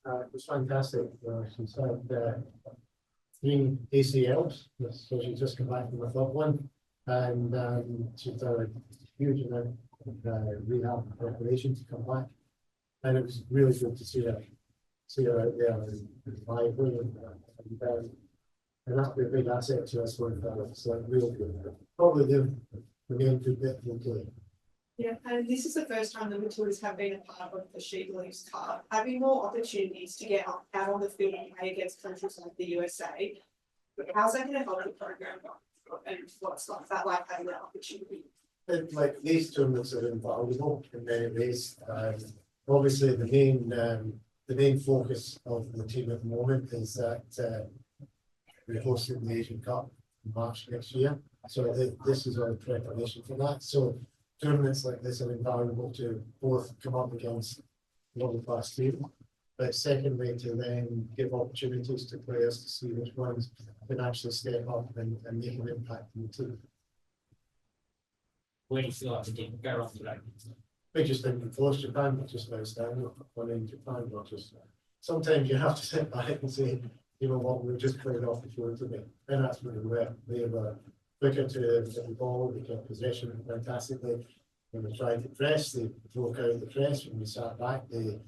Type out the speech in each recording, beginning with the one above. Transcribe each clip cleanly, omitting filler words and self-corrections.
It was fantastic. She's had 3 ACLs, so she's just come back from the third one, and she's done a huge amount of rehab preparation to come back, and it was really good to see her out there and lively, and that's been a big asset to us going forward. So really good. Probably the main good bit of the game. Yeah, and this is the first time the Matildas have been a part of the SheBelieves Cup. Having more opportunities to get out on the field and play against countries like the USA, how's that going to help the program? And what's that like having that opportunity? Like these tournaments are invaluable in many ways. Obviously, the main focus of the team at the moment is that we're hosting the Asian Cup in March next year. So this is our preparation for that. So tournaments like this are invaluable to both come up against world-class team, but secondly to then give opportunities to players to see which ones can actually step up and make an impact in the team. Where do you feel like the team go on today? We just think we forced Japan, but just outstanding. One in Japan, not just. Sometimes you have to sit back and say, you know what, we just played off the floor today, and that's what we were. They were quicker to the ball, they kept possession fantastically. When we tried to press, they broke out the press. When we sat back, they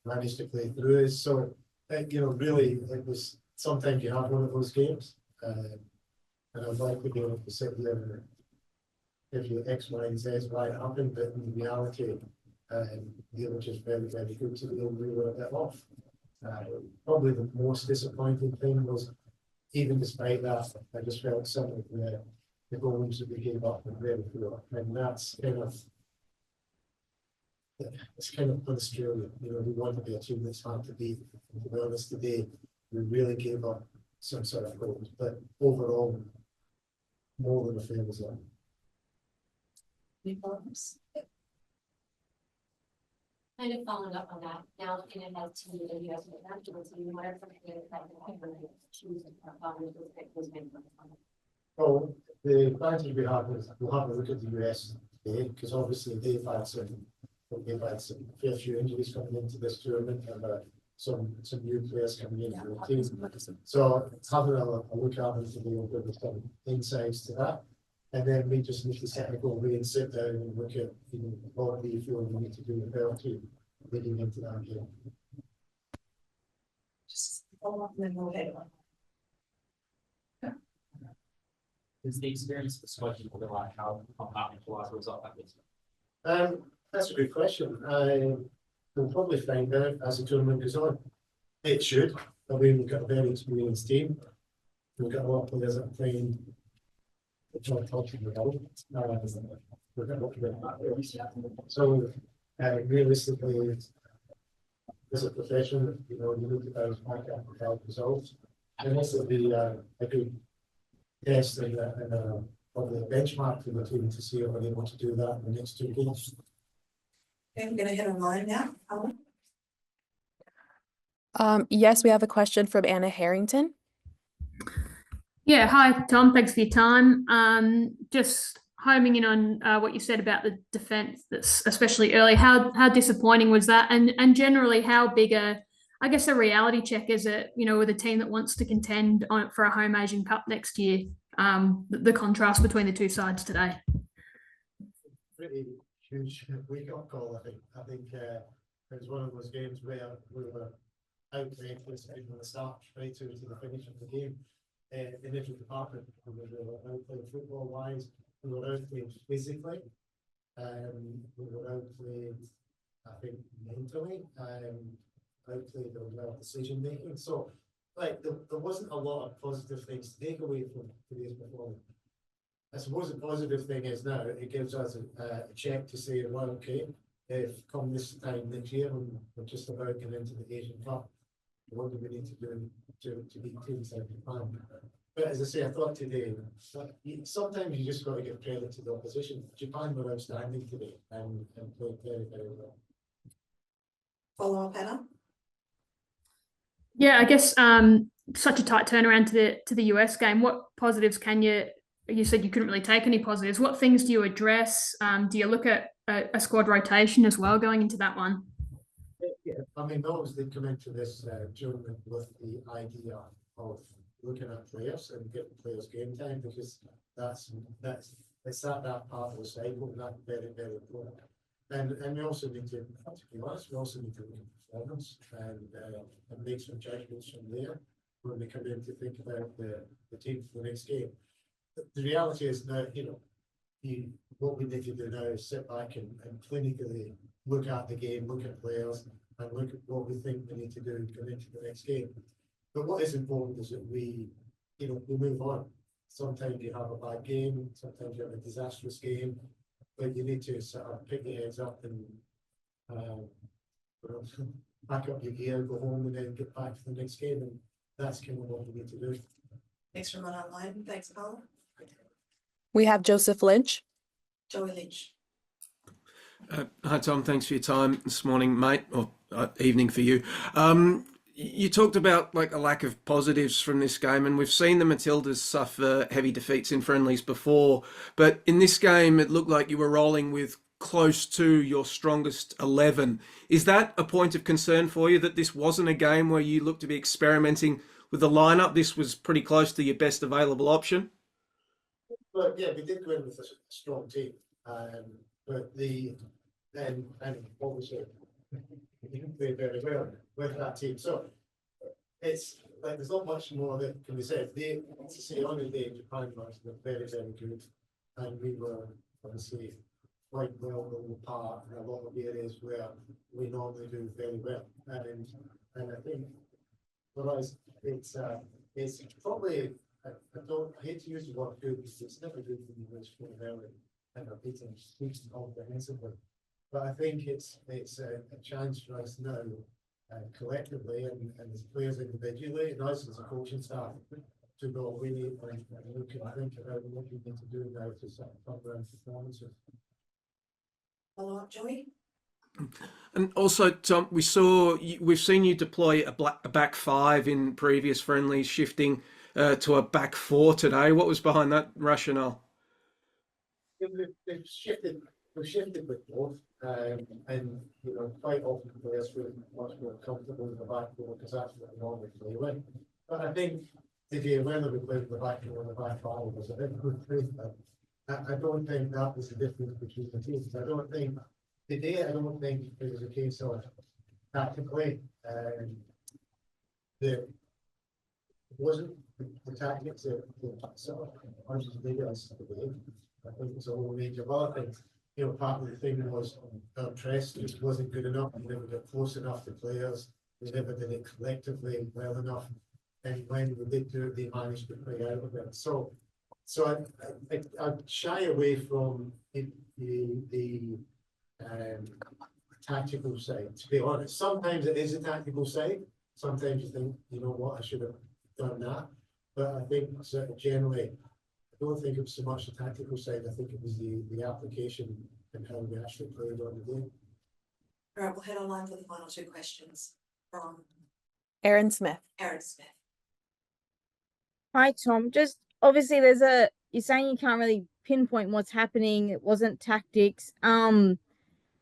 managed to play through us. So, really, it was sometimes you have one of those games, and I'd like to be able to sit there and give you X, Y, and Z why it happened, but in reality, they were just very, very good to the game. We were a bit off. Probably the most disappointing thing was, even despite that, I just felt some of the goals that we gave up were very poor, and that's it's kind of un-Australian. We want to be a team that's hard to beat. To be honest, today we really gave up some sort of goals, but overall, more than a fair result. Kind of following up on that, now looking ahead to the US national team, what are some things that you choose Well, the advantage we have is we'll have a look at the US today, because obviously they've had some fair few injuries coming into this tournament, and some new players coming into the team. So having a look at them today will give us some insights to that. And then we just need to technical way and sit down and look at what do you feel we need to do with our team leading into that game. Just follow up and then we'll head on. Is the experience of the squad like how compartmentalized result that is? That's a good question. We'll probably find out as the tournament goes on. It should. I mean, we've got a very experienced team. We've got a lot of players that are playing. So realistically, as a profession, you need to bounce back up without results. And this will be a good test and probably a benchmark for the team to see if we're able to do that in the next 2 games. Okay, I'm going to hit online now. Yes, we have a question from Anna Harrington. Yeah, hi Tom, thanks for your time. Just homing in on what you said about the defence, that's especially early. How disappointing was that, and generally how big a reality check is it? With a team that wants to contend for a home Asian Cup next year. The contrast between the two sides today. Pretty huge wake-up call. I think it was one of those games where we were outplayed from the start right to the finish of the game. In every department, we were outplayed football-wise, we were outplayed physically, we were outplayed, I think, mentally, outplayed as well decision-making. So, there wasn't a lot of positive things to take away from today's performance. I suppose the positive thing is now it gives us a check to say, well, okay, if come this time next year, we're just about getting into the Asian Cup, what do we need to do to beat teams like Japan? But as I say, I thought today, sometimes you just got to give credit to the opposition. Japan were outstanding today and played very, very well. Follow up, Anna? Yeah, I guess such a tight turnaround to the US game. What positives can you said you couldn't really take any positives. What things do you address? Do you look at a squad rotation as well going into that one? Yeah, I mean, those that come into this tournament with the idea of looking at players and getting players game time, because it's at that part of the cycle, and that's very, very important. And we also need to be honest, we also need to look at performance and make some judgments from there when we come in to think about the team for the next game. The reality is now, what we need to do now is sit back and clinically look at the game, look at players, and look at what we think we need to do going into the next game. But what is important is that we move on. Sometimes you have a bad game, sometimes you have a disastrous game, but you need to sort of pick your heads up and back up your gear, go home, and then get back to the next game. And that's kind of what we need to do. Thanks from online. Thanks, Paula. We have Joseph Lynch. Joey Lynch. Hi, Tom. Thanks for your time this morning, mate, or evening for you. You talked about like a lack of positives from this game, and we've seen the Matildas suffer heavy defeats in friendlies before. But in this game, it looked like you were rolling with close to your strongest 11. Is that a point of concern for you, that this wasn't a game where you looked to be experimenting with the lineup? This was pretty close to your best available option? But yeah, we did go in with a strong team, but and obviously we didn't play very well with that team. So it's like there's not much more that can be said. To say on the day, Japan was very, very good, and we were obviously quite well apart in a lot of areas where we normally do very well. And I think for us, it's probably. I hate to use the word good because it's never good when you lose 4 early and are beating teams comprehensively. But I think it's a chance for us now, collectively and as players individually, and us as a coaching staff, to go away and look and think about what we need to do now to set up around performances. Follow up, Joey. And also, Tom, we've seen you deploy a back 5 in previous friendlies, shifting to a back 4 today. What was behind that rationale? We've shifted with both, and quite often players feel much more comfortable with the back 4 because that's what we normally play with. But I think today, whether we played with the back 4 or the back 5 was a bit good truth. I don't think that was the difference between the teams. I don't think it was a case of tactically that wasn't the tactics that sort of punches lead us to the game. I think it's a whole range of other things. Part of the thing was our press just wasn't good enough. We never got close enough to players. We never did it collectively well enough. And when we did do it, they managed to play out of it. So I shy away from the tactical side, to be honest. Sometimes it is a tactical side. Sometimes you think, you know what, I should have done that. But I think generally, I don't think it was so much the tactical side. I think it was the application and how we actually played on the game. All right, we'll head online for the final 2 questions from Aaron Smith. Aaron Smith. Hi, Tom. Just obviously you're saying you can't really pinpoint what's happening. It wasn't tactics.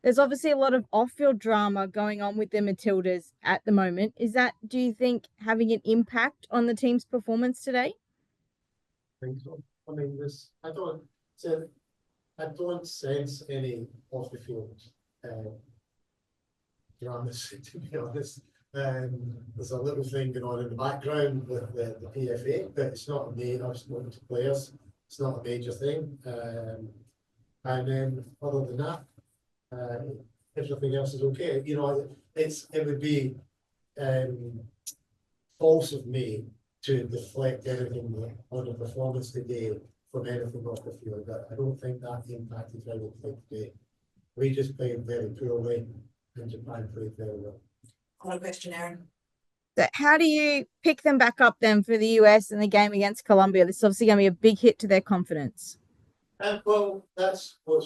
There's obviously a lot of off-field drama going on with the Matildas at the moment. Do you think, having an impact on the team's performance today? I think so. I mean, I don't sense any off the field dramas, to be honest. There's a little thing going on in the background with the PFA, but it's not a major. I've spoken to players. It's not a major thing. And then, other than that, everything else is okay. It would be false of me to deflect anything on the performance today from anything off the field. I don't think that impacted how we played today. We just played very poorly, and Japan played very well. What a question, Aaron. So how do you pick them back up then for the US in the game against Colombia? This is obviously going to be a big hit to their confidence. Well, that's what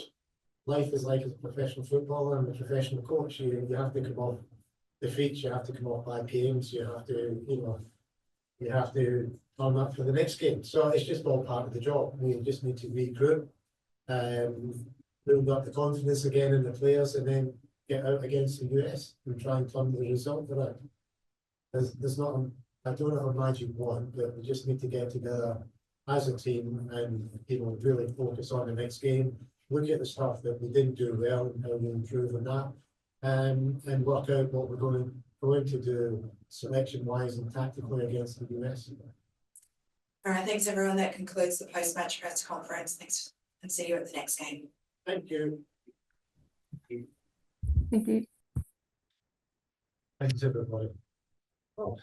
life is like as a professional footballer and a professional coach. You have to come off defeats, you have to come off bad games, you have to turn up for the next game. So it's just all part of the job. We just need to regroup, build up the confidence again in the players, and then get out against the US and try and turn the result around. There's not, I don't have a magic wand, but we just need to get together as a team and, you know, really focus on the next game. Look at the stuff that we didn't do well and how we improve on that. And work out what we're going to do selection wise and tactically against the US. All right, thanks everyone. That concludes the post-match press conference. Thanks and see you at the next game. Thank you. Thank you. Thanks everybody. Oh.